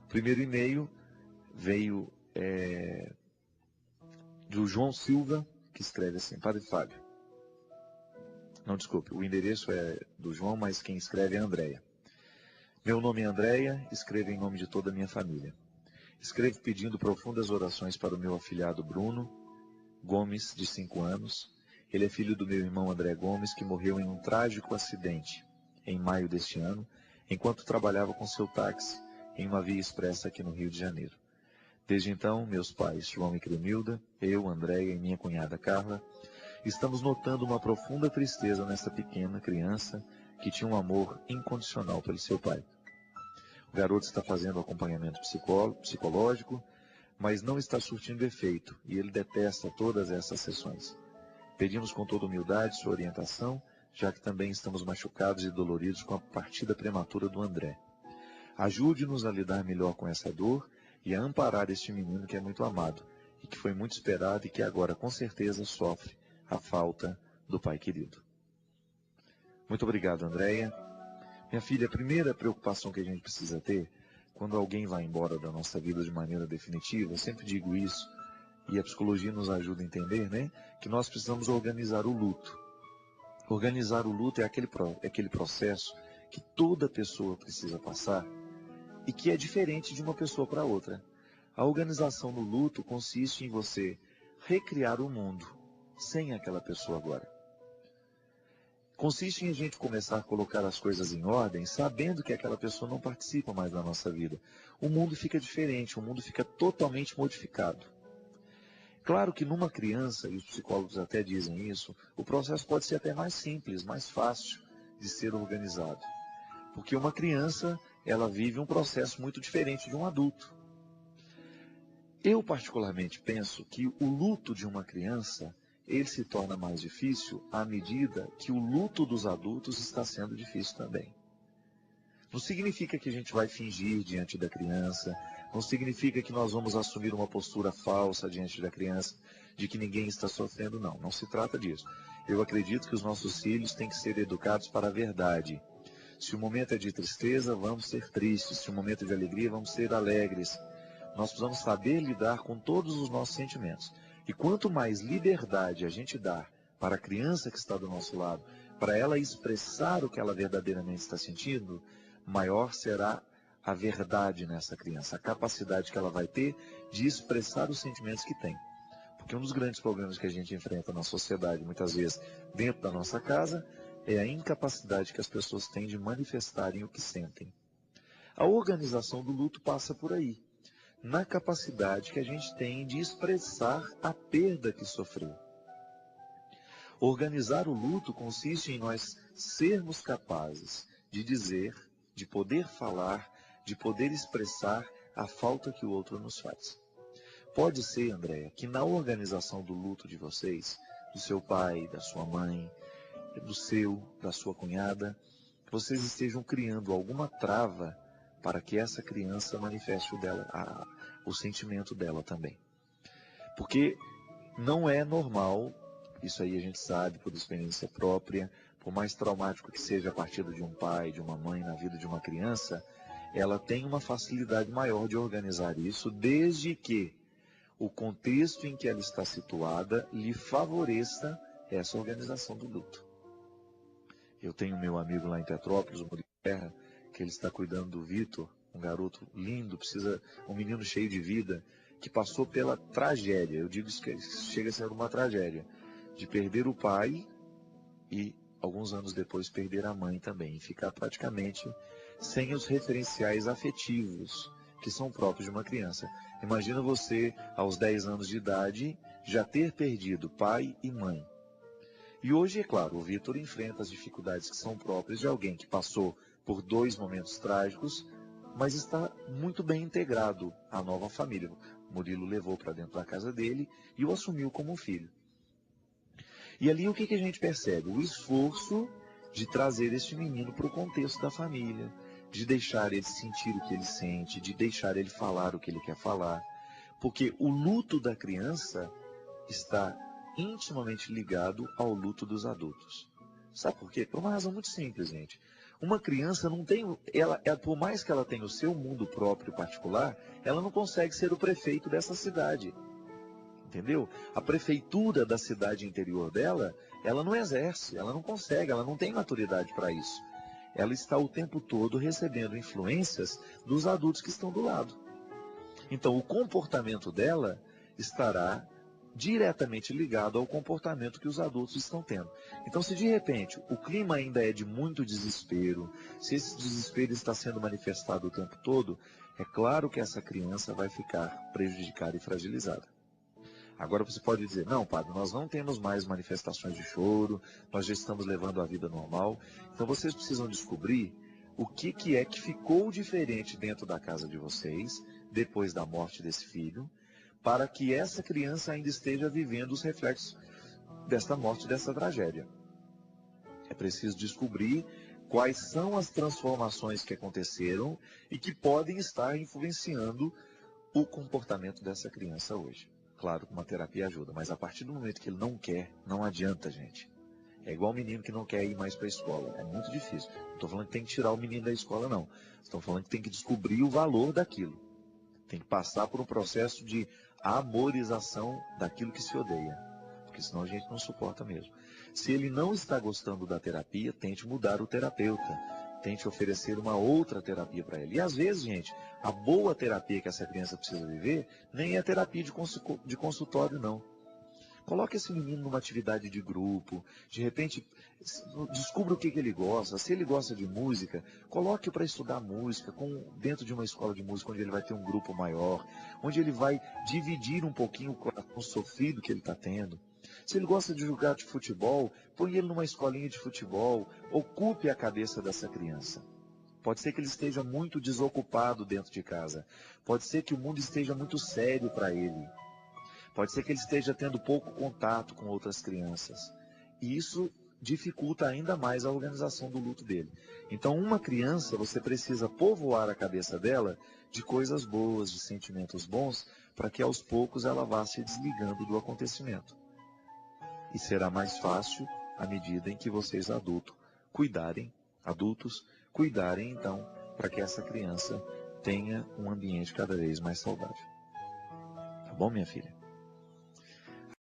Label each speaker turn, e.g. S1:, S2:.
S1: O primeiro e-mail veio do João Silva, que escreve assim: Padre Fábio. Não, desculpe, o endereço é do João, mas quem escreve é a Andréia. Meu nome é Andréia, escrevo em nome de toda a minha família. Escrevo pedindo profundas orações para o meu afilhado Bruno Gomes, de 5 anos. Ele é filho do meu irmão André Gomes, que morreu em um trágico acidente em maio deste ano, enquanto trabalhava com seu táxi em uma via expressa aqui no Rio de Janeiro. Desde então, meus pais, João e Cremilda, eu, Andréia e minha cunhada Carla, estamos notando uma profunda tristeza nessa pequena criança que tinha um amor incondicional pelo seu pai. O garoto está fazendo acompanhamento psicológico, mas não está surtindo efeito, e ele detesta todas essas sessões. Pedimos com toda humildade sua orientação, já que também estamos machucados e doloridos com a partida prematura do André. Ajude-nos a lidar melhor com essa dor e a amparar este menino que é muito amado, e que foi muito esperado e que agora com certeza sofre a falta do pai querido. Muito obrigado, Andréia. Minha filha, a primeira preocupação que a gente precisa ter, quando alguém vai embora da nossa vida de maneira definitiva, eu sempre digo isso, e a psicologia nos ajuda a entender, né? Que nós precisamos organizar o luto. Organizar o luto é aquele processo que toda pessoa precisa passar e que é diferente de uma pessoa para outra. A organização no luto consiste em você recriar o mundo sem aquela pessoa agora. Consiste em a gente começar a colocar as coisas em ordem, sabendo que aquela pessoa não participa mais da nossa vida. O mundo fica diferente, o mundo fica totalmente modificado. Claro que numa criança, e os psicólogos até dizem isso, o processo pode ser até mais simples, mais fácil de ser organizado. Porque uma criança, ela vive um processo muito diferente de um adulto. Eu particularmente penso que o luto de uma criança, ele se torna mais difícil à medida que o luto dos adultos está sendo difícil também. Não significa que a gente vai fingir diante da criança, não significa que nós vamos assumir uma postura falsa diante da criança, de que ninguém está sofrendo, não. Não se trata disso. Eu acredito que os nossos filhos têm que ser educados para a verdade. Se o momento é de tristeza, vamos ser tristes. Se o momento é de alegria, vamos ser alegres. Nós precisamos saber lidar com todos os nossos sentimentos. E quanto mais liberdade a gente dá para a criança que está do nosso lado, para ela expressar o que ela verdadeiramente está sentindo, maior será a verdade nessa criança, a capacidade que ela vai ter de expressar os sentimentos que tem. Porque um dos grandes problemas que a gente enfrenta na sociedade, muitas vezes dentro da nossa casa, é a incapacidade que as pessoas têm de manifestarem o que sentem. A organização do luto passa por aí, na capacidade que a gente tem de expressar a perda que sofreu. Organizar o luto consiste em nós sermos capazes de dizer, de poder falar, de poder expressar a falta que o outro nos faz. Pode ser, Andréia, que na organização do luto de vocês, do seu pai, da sua mãe, da sua cunhada, vocês estejam criando alguma trava para que essa criança manifeste o sentimento dela também. Porque não é normal, isso aí a gente sabe por experiência própria, por mais traumático que seja a partida de um pai, de uma mãe na vida de uma criança, ela tem uma facilidade maior de organizar isso, desde que o contexto em que ela está situada lhe favoreça essa organização do luto. Eu tenho meu amigo lá em Petrópolis, o Murilo Terra, que ele está cuidando do Vitor, um garoto lindo, um menino cheio de vida, que passou pela tragédia, eu digo isso que chega a ser uma tragédia, de perder o pai e, alguns anos depois, perder a mãe também, e ficar praticamente sem os referenciais afetivos que são próprios de uma criança. Imagina você, aos 10 anos de idade, já ter perdido pai e mãe. E hoje, é claro, o Vitor enfrenta as dificuldades que são próprias de alguém que passou por 2 momentos trágicos, mas está muito bem integrado à nova família. Murilo levou para dentro da casa dele e o assumiu como um filho. E ali o que a gente percebe? O esforço de trazer este menino para o contexto da família, de deixar ele sentir o que ele sente, de deixar ele falar o que ele quer falar. Porque o luto da criança está intimamente ligado ao luto dos adultos. Sabe por quê? Por uma razão muito simples, gente. Uma criança não tem, por mais que ela tenha o seu mundo próprio particular, ela não consegue ser o prefeito dessa cidade. Entendeu? A prefeitura da cidade interior dela, ela não exerce, ela não consegue, ela não tem maturidade para isso. Ela está o tempo todo recebendo influências dos adultos que estão do lado. Então, o comportamento dela estará diretamente ligado ao comportamento que os adultos estão tendo. Então, se de repente o clima ainda é de muito desespero, se esse desespero está sendo manifestado o tempo todo, é claro que essa criança vai ficar prejudicada e fragilizada. Agora você pode dizer, não, padre, nós não temos mais manifestações de choro, nós já estamos levando a vida normal. Então vocês precisam descobrir o que é que ficou diferente dentro da casa de vocês, depois da morte desse filho, para que essa criança ainda esteja vivendo os reflexos desta morte, dessa tragédia. É preciso descobrir quais são as transformações que aconteceram e que podem estar influenciando o comportamento dessa criança hoje. Claro que uma terapia ajuda, mas a partir do momento que ele não quer, não adianta, gente. É igual o menino que não quer ir mais para a escola. É muito difícil. Não estou falando que tem que tirar o menino da escola, não. Estou falando que tem que descobrir o valor daquilo. Tem que passar por um processo de amorização daquilo que se odeia. Porque senão a gente não suporta mesmo. Se ele não está gostando da terapia, tente mudar o terapeuta. Tente oferecer uma outra terapia para ele. E às vezes, gente, a boa terapia que essa criança precisa viver nem é terapia de consultório, não. Coloque esse menino numa atividade de grupo, de repente descubra o que ele gosta. Se ele gosta de música, coloque-o para estudar música dentro de uma escola de música onde ele vai ter um grupo maior, onde ele vai dividir um pouquinho o coração sofrido que ele está tendo. Se ele gosta de jogar de futebol, põe ele numa escolinha de futebol, ocupe a cabeça dessa criança. Pode ser que ele esteja muito desocupado dentro de casa. Pode ser que o mundo esteja muito sério para ele. Pode ser que ele esteja tendo pouco contato com outras crianças. E isso dificulta ainda mais a organização do luto dele. Então, uma criança, você precisa povoar a cabeça dela de coisas boas, de sentimentos bons, para que aos poucos ela vá se desligando do acontecimento. E será mais fácil à medida em que vocês adultos cuidarem então, para que essa criança tenha um ambiente cada vez mais saudável. Tá bom, minha filha?